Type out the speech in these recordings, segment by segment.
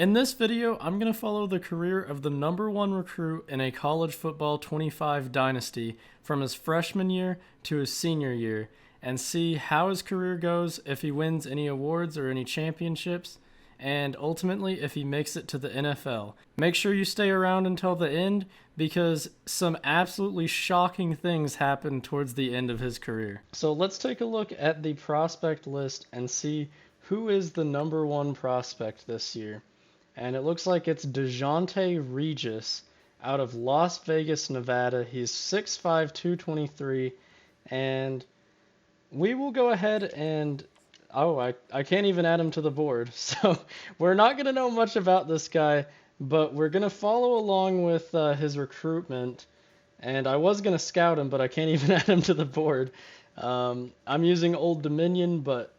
In this video, I'm going to follow the career of the #1 recruit in a college football 25 dynasty from his freshman year to his senior year and see how his career goes, if he wins any awards or any championships, and ultimately if he makes it to the NFL. Make sure you stay around until the end because some absolutely shocking things happen towards the end of his career. So let's take a look at the prospect list and see who is the #1 prospect this year. And it looks like it's DeJounte Regis out of Las Vegas, Nevada. He's 6'5", 223, and we will go ahead and, I can't even add him to the board. So we're not going to know much about this guy, but we're going to follow along with his recruitment. And I was going to scout him, but I can't even add him to the board. I'm using Old Dominion, but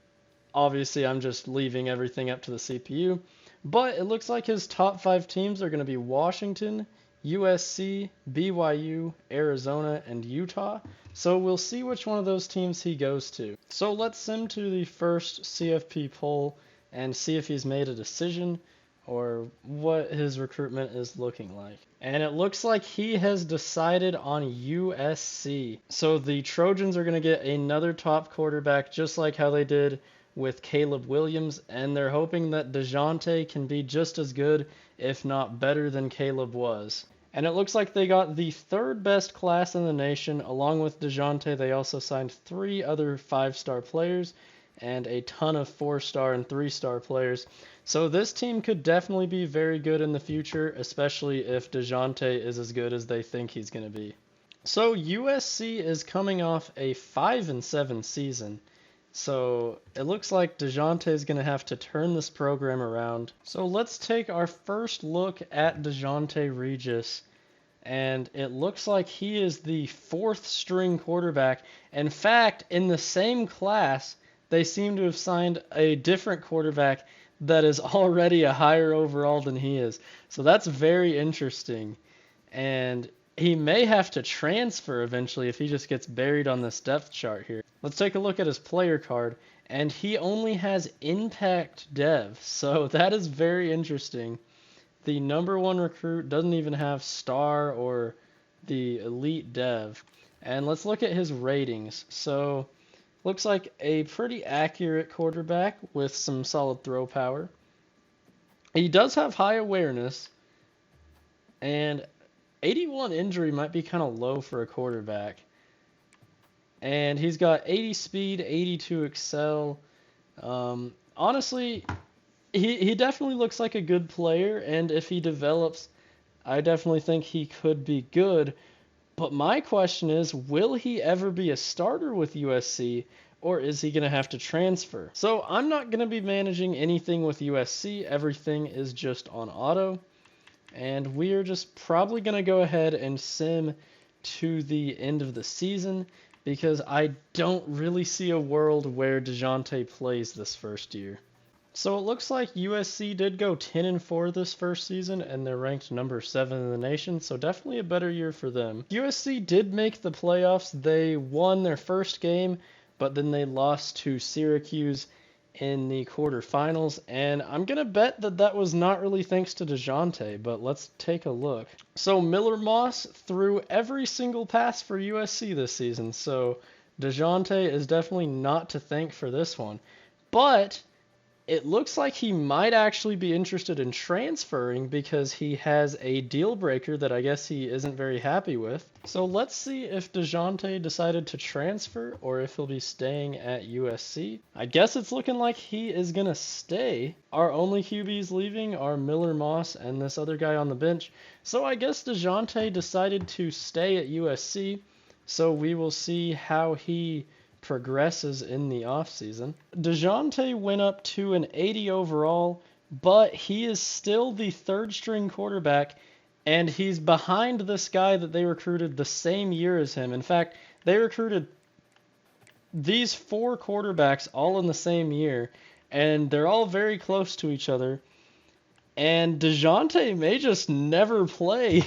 obviously I'm just leaving everything up to the CPU. But it looks like his top 5 teams are going to be Washington, USC, BYU, Arizona, and Utah. So we'll see which one of those teams he goes to. So let's sim to the first CFP poll and see if he's made a decision or what his recruitment is looking like. And it looks like he has decided on USC. So the Trojans are going to get another top quarterback just like how they did with Caleb Williams, and they're hoping that DeJounte can be just as good, if not better than Caleb was. And it looks like they got the 3rd best class in the nation. Along with DeJounte, they also signed 3 other 5-star players and a ton of 4-star and 3-star players. So this team could definitely be very good in the future, especially if DeJounte is as good as they think he's going to be. So USC is coming off a 5-7 season. So it looks like DeJounte is going to have to turn this program around. So let's take our first look at DeJounte Regis. And it looks like he is the 4th string quarterback. In fact, in the same class, they seem to have signed a different quarterback that is already a higher overall than he is. So that's very interesting. And he may have to transfer eventually if he just gets buried on this depth chart here. Let's take a look at his player card, and he only has Impact Dev, so that is very interesting. The #1 recruit doesn't even have Star or the Elite Dev. And let's look at his ratings. So, looks like a pretty accurate quarterback with some solid throw power. He does have high awareness, and 81 injury might be kind of low for a quarterback. And he's got 80 speed, 82 excel. Honestly, he definitely looks like a good player, and if he develops, I definitely think he could be good. But my question is, will he ever be a starter with USC, or is he going to have to transfer? So I'm not going to be managing anything with USC. Everything is just on auto. And we are just probably going to go ahead and sim to the end of the season because I don't really see a world where DeJounte plays this first year. So it looks like USC did go 10-4 this first season, and they're ranked #7 in the nation, so definitely a better year for them. USC did make the playoffs. They won their first game, but then they lost to Syracuse in the quarterfinals, and I'm going to bet that that was not really thanks to DeJounte, but let's take a look. So Miller Moss threw every single pass for USC this season, so DeJounte is definitely not to thank for this one. But it looks like he might actually be interested in transferring because he has a deal breaker that I guess he isn't very happy with. So let's see if DeJounte decided to transfer or if he'll be staying at USC. I guess it's looking like he is going to stay. Our only QBs leaving are Miller Moss and this other guy on the bench. So I guess DeJounte decided to stay at USC. So we will see how he progresses in the offseason. DeJounte went up to an 80 overall, but he is still the 3rd string quarterback, and he's behind this guy that they recruited the same year as him. In fact, they recruited these 4 quarterbacks all in the same year, and they're all very close to each other. And DeJounte may just never play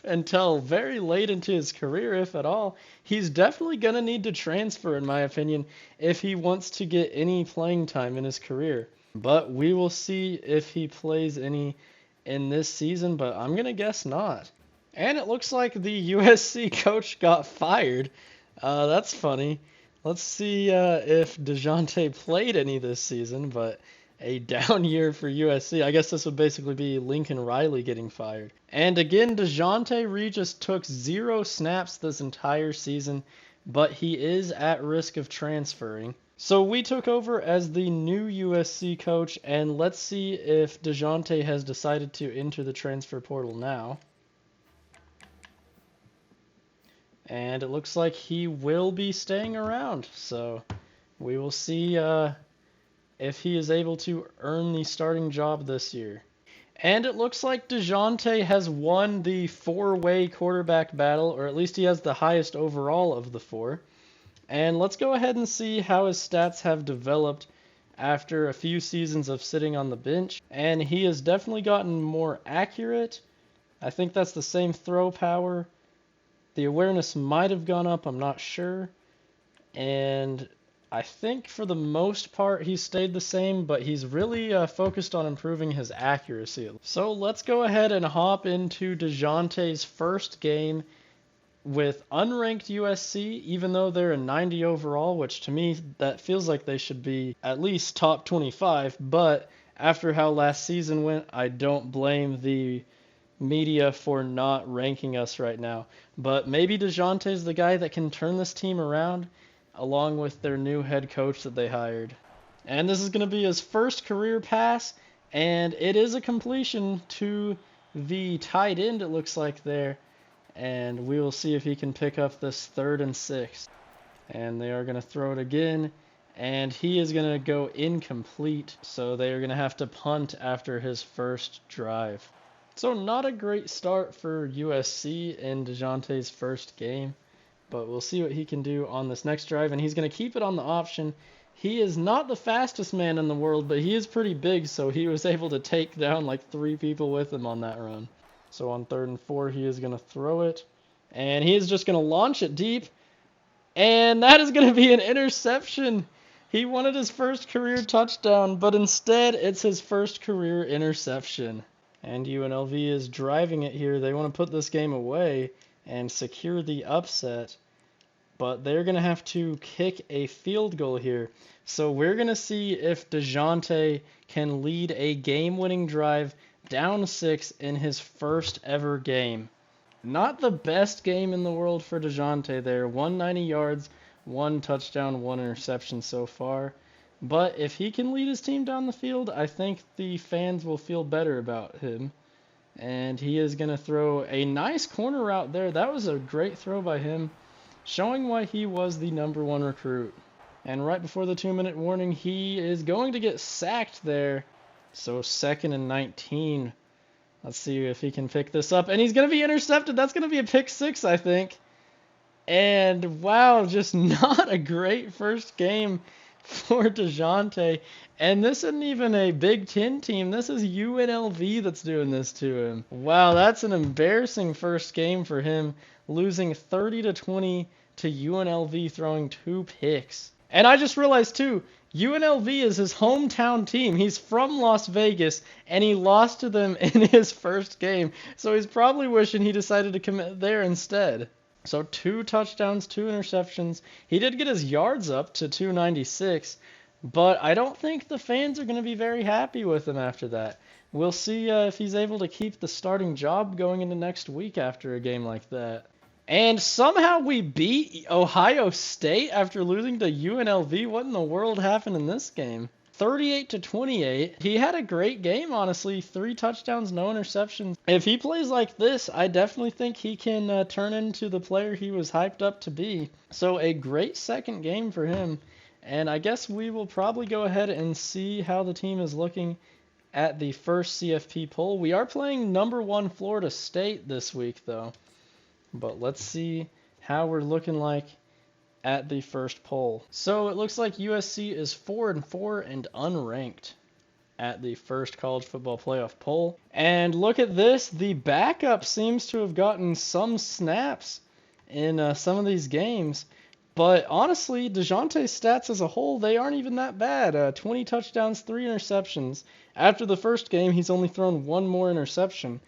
until very late into his career, if at all. He's definitely going to need to transfer, in my opinion, if he wants to get any playing time in his career. But we will see if he plays any in this season, but I'm going to guess not. And it looks like the USC coach got fired. That's funny. Let's see if DeJounte played any this season, but a down year for USC. I guess this would basically be Lincoln Riley getting fired. And again, DeJounte Regis took 0 snaps this entire season, but he is at risk of transferring. So we took over as the new USC coach, and let's see if DeJounte has decided to enter the transfer portal now. And it looks like he will be staying around, so we will see if he is able to earn the starting job this year. And it looks like DeJounte has won the 4-way quarterback battle, or at least he has the highest overall of the 4. And let's go ahead and see how his stats have developed after a few seasons of sitting on the bench. And he has definitely gotten more accurate. I think that's the same throw power. The awareness might have gone up, I'm not sure. And I think for the most part he's stayed the same, but he's really focused on improving his accuracy. So let's go ahead and hop into DeJounte's first game with unranked USC, even though they're a 90 overall, which to me that feels like they should be at least top 25. But after how last season went, I don't blame the media for not ranking us right now. But maybe DeJounte's the guy that can turn this team around, along with their new head coach that they hired. And this is going to be his first career pass, and it is a completion to the tight end, it looks like there. And we will see if he can pick up this 3rd and 6. And they are going to throw it again, and he is going to go incomplete, so they are going to have to punt after his first drive. So not a great start for USC in DeJounte's first game, but we'll see what he can do on this next drive, and he's going to keep it on the option. He is not the fastest man in the world, but he is pretty big, so he was able to take down like 3 people with him on that run. So on 3rd and 4, he is going to throw it, and he is just going to launch it deep, and that is going to be an interception. He wanted his first career touchdown, but instead it's his first career interception. And UNLV is driving it here. They want to put this game away and secure the upset, but they're going to have to kick a field goal here. So we're going to see if DeJounte can lead a game-winning drive down 6 in his first ever game. Not the best game in the world for DeJounte there. 190 yards, 1 touchdown, 1 interception so far. But if he can lead his team down the field, I think the fans will feel better about him. And he is going to throw a nice corner route there. That was a great throw by him, showing why he was the #1 recruit. And right before the 2-minute warning, he is going to get sacked there. So 2nd and 19. Let's see if he can pick this up. And he's going to be intercepted. That's going to be a pick 6, I think. And wow, just not a great first game for DeJounte. And this isn't even a Big Ten team. This is UNLV that's doing this to him. Wow, that's an embarrassing first game for him, losing 30-20 to UNLV, throwing 2 picks. And I just realized too, UNLV is his hometown team. He's from Las Vegas, and he lost to them in his first game. So he's probably wishing he decided to commit there instead. So 2 touchdowns, 2 interceptions. He did get his yards up to 296, but I don't think the fans are going to be very happy with him after that. We'll see if he's able to keep the starting job going into next week after a game like that. And somehow we beat Ohio State after losing to UNLV. What in the world happened in this game? 38-28. He had a great game, honestly. 3 touchdowns, no interceptions. If he plays like this, I definitely think he can turn into the player he was hyped up to be. So a great second game for him. And I guess we will probably go ahead and see how the team is looking at the first CFP poll. We are playing #1 Florida State this week, though. But let's see how we're looking like at the first poll. So it looks like USC is 4-4 and unranked at the first college football playoff poll. And look at this, the backup seems to have gotten some snaps in some of these games. But honestly, DeJounte's stats as a whole, they aren't even that bad. 20 touchdowns, 3 interceptions. After the first game, he's only thrown one more interception.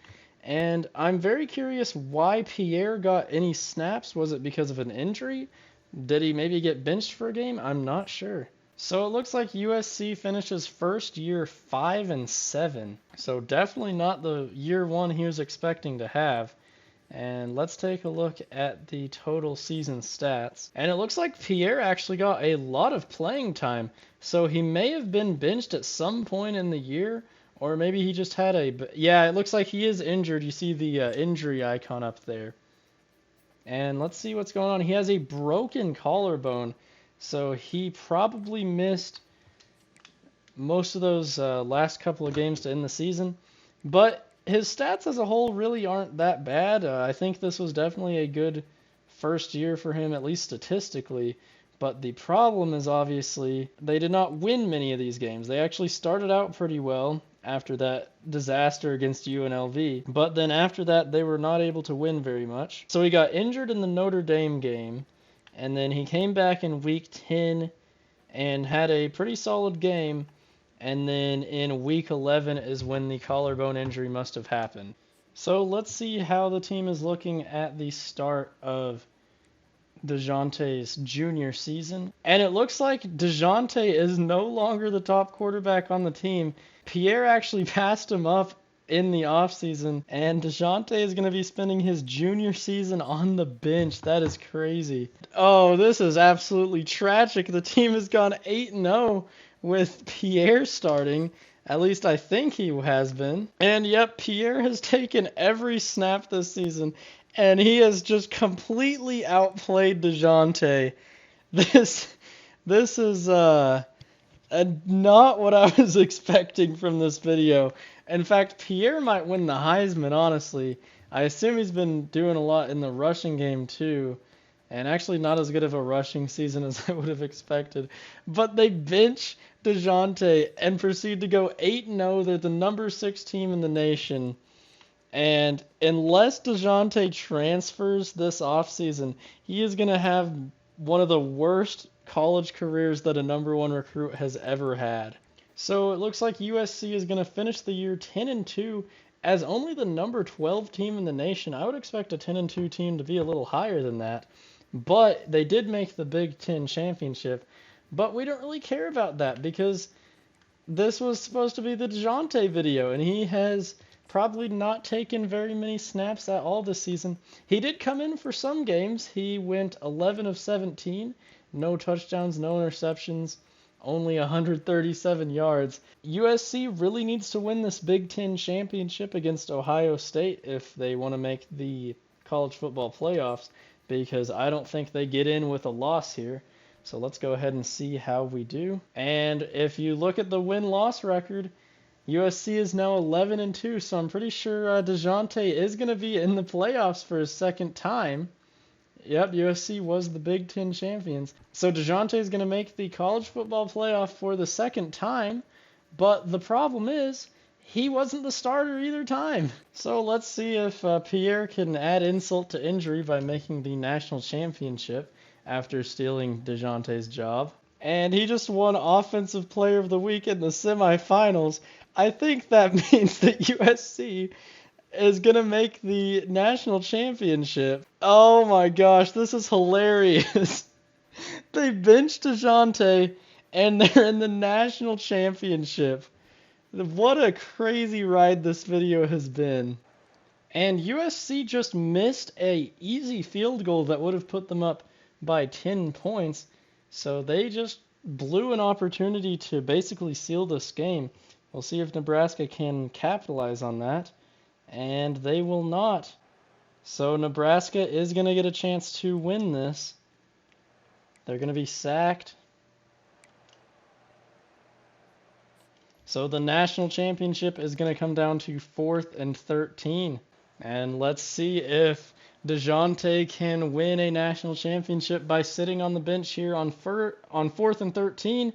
And I'm very curious why Pierre got any snaps. Was it because of an injury? Did he maybe get benched for a game? I'm not sure. So it looks like USC finishes first year 5-7. So definitely not the year one he was expecting to have. And let's take a look at the total season stats. And it looks like Pierre actually got a lot of playing time. So he may have been benched at some point in the year, or maybe he just had yeah, it looks like he is injured. You see the injury icon up there. And let's see what's going on. He has a broken collarbone, so he probably missed most of those last couple of games to end the season. But his stats as a whole really aren't that bad. I think this was definitely a good first year for him, at least statistically. But the problem is obviously they did not win many of these games. They actually started out pretty well after that disaster against UNLV. But then after that, they were not able to win very much. So he got injured in the Notre Dame game. And then he came back in week 10 and had a pretty solid game. And then in week 11 is when the collarbone injury must have happened. So let's see how the team is looking at the start of DeJounte's junior season. And it looks like DeJounte is no longer the top quarterback on the team. Pierre actually passed him up in the offseason, and DeJounte is going to be spending his junior season on the bench. That is crazy. Oh, this is absolutely tragic. The team has gone 8-0 with Pierre starting. At least I think he has been. And yep, Pierre has taken every snap this season, and he has just completely outplayed DeJounte. This is not what I was expecting from this video. In fact, Pierre might win the Heisman, honestly. I assume he's been doing a lot in the rushing game too. And actually not as good of a rushing season as I would have expected. But they bench DeJounte and proceed to go 8-0. They're the number 6 team in the nation. And unless DeJounte transfers this offseason, he is going to have one of the worst college careers that a number 1 recruit has ever had. So it looks like USC is going to finish the year 10-2 as only the number 12 team in the nation. I would expect a 10-2 team to be a little higher than that. But they did make the Big Ten championship. But we don't really care about that because this was supposed to be the DeJounte video, and he has probably not taken very many snaps at all this season. He did come in for some games. He went 11 of 17, no touchdowns, no interceptions, only 137 yards. USC really needs to win this Big Ten championship against Ohio State if they want to make the college football playoffs, because I don't think they get in with a loss here. So let's go ahead and see how we do. And if you look at the win-loss record, USC is now 11-2, so I'm pretty sure DeJounte is going to be in the playoffs for his second time. Yep, USC was the Big Ten champions. So DeJounte is going to make the college football playoff for the second time, but the problem is he wasn't the starter either time. So let's see if Pierre can add insult to injury by making the national championship after stealing DeJounte's job. And he just won Offensive Player of the Week in the semifinals. I think that means that USC is going to make the national championship. Oh my gosh, this is hilarious. They benched DeJounte and they're in the national championship. What a crazy ride this video has been. And USC just missed a easy field goal that would have put them up by 10 points. So they just blew an opportunity to basically seal this game. We'll see if Nebraska can capitalize on that. And they will not. So Nebraska is going to get a chance to win this. They're going to be sacked. So the national championship is going to come down to 4th and 13. And let's see if DeJounte can win a national championship by sitting on the bench here on 4th and 13.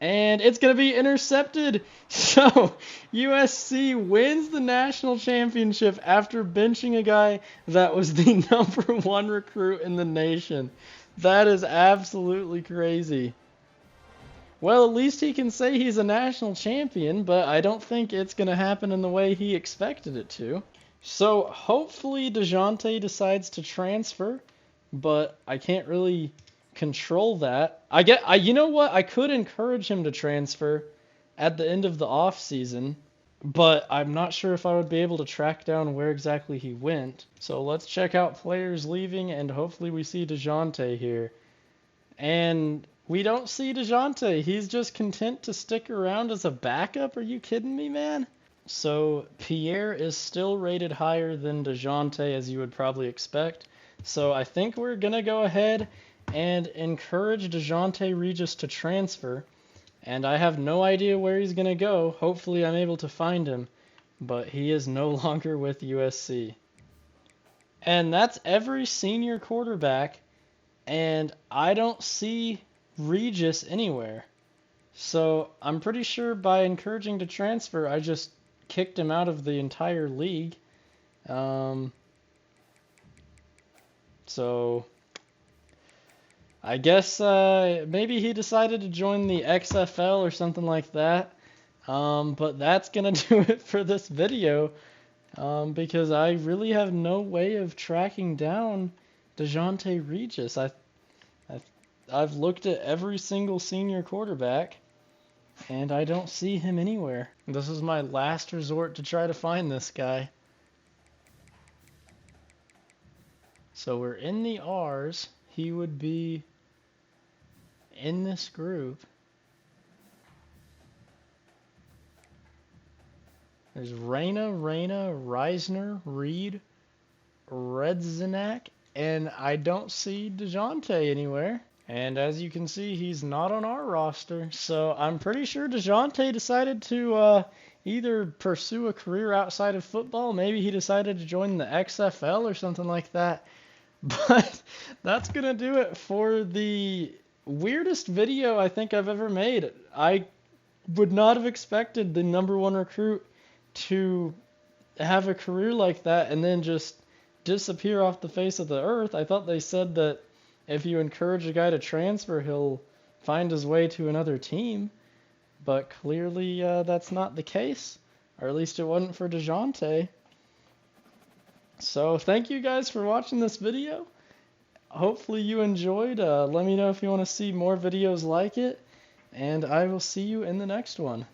And it's going to be intercepted. So USC wins the national championship after benching a guy that was the number 1 recruit in the nation. That is absolutely crazy. Well, at least he can say he's a national champion, but I don't think it's going to happen in the way he expected it to. So hopefully DeJounte decides to transfer, but I can't really control that. You know what? I could encourage him to transfer at the end of the off season, but I'm not sure if I would be able to track down where exactly he went. So let's check out players leaving, and hopefully we see DeJounte here. And we don't see DeJounte. He's just content to stick around as a backup. Are you kidding me, man? So Pierre is still rated higher than DeJounte, as you would probably expect. So I think we're going to go ahead and encourage DeJounte Regis to transfer. And I have no idea where he's going to go. Hopefully I'm able to find him. But he is no longer with USC. And that's every senior quarterback. And I don't see Regis anywhere. So I'm pretty sure by encouraging to transfer, I just kicked him out of the entire league. So I guess maybe he decided to join the XFL or something like that. But that's going to do it for this video. Because I really have no way of tracking down DeJounte Regis. I've looked at every single senior quarterback, and I don't see him anywhere. This is my last resort to try to find this guy. So we're in the R's. He would be in this group. There's Reina, Reisner, Reed, Redzenak, and I don't see DeJounte anywhere. And as you can see, he's not on our roster. So I'm pretty sure DeJounte decided to either pursue a career outside of football. Maybe he decided to join the XFL or something like that. But that's going to do it for the weirdest video I think I've ever made. I would not have expected the #1 recruit to have a career like that and then just disappear off the face of the earth. I thought they said that if you encourage a guy to transfer, he'll find his way to another team. But clearly that's not the case. Or at least it wasn't for DeJounte. So thank you guys for watching this video. Hopefully you enjoyed. Let me know if you want to see more videos like it. And I will see you in the next one.